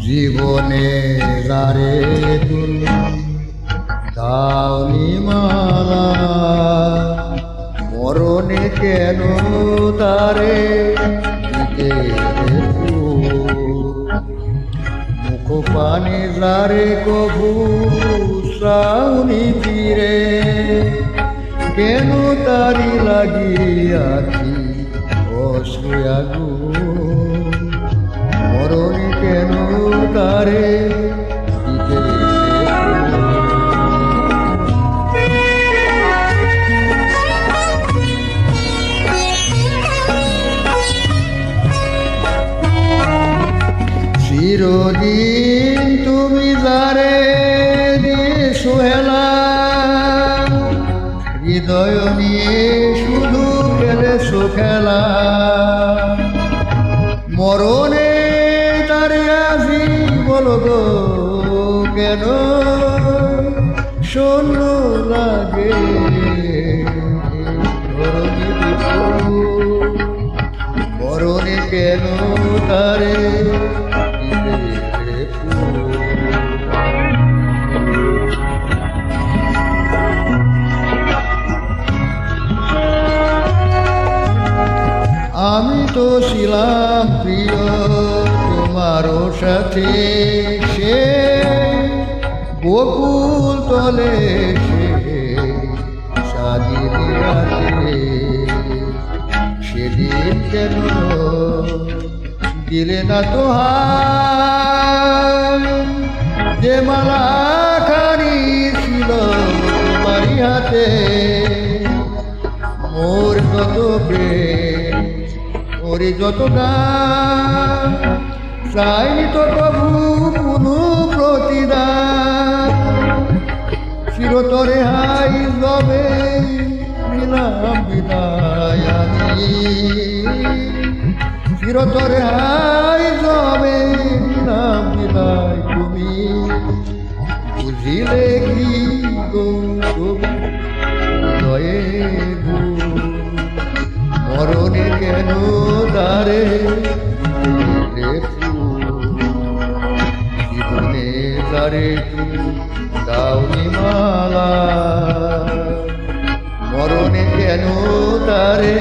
জীবনে যারে তুমি দাওনি মালা, মরণে কেন তারে দিতে মুখ পানে যারে কভু শ্রাউনি তীরে, কেন তারি লাগিয়াছি অশ্রু আগুন, মরণে কেন তারে দিতে চিরদিন তুমি যারে দিয়েছো হেলা, হৃদয় নিয়ে শুধু খেলেছো খেলা, মরণে তারে আজি বলো গো কেন শূন্য লাগে মরণে কেন তারে আমি তো ছিলাম প্রিয় তোমারও সাথে, সে বকুল তলে সে সাজিয়ে রাখে, সেদিন কেন দিলে না তো হাত, যে মালা খানি ছিল তোমারই হাতে, মোর যত প্রেম ওরে যত গান চাইনি তো প্রভু কোনো প্রতিদান, চিরতরে হাই যাবে নিলাম বিদায় আমি, চিরতরে হাই যাবে নিলাম বিদায় তুমি, বুঝিলে কি গো হৃদয়ে মরণে কেন তারে জীবনে তারে তুমি দাওনি মালা, মরণে কেন তারে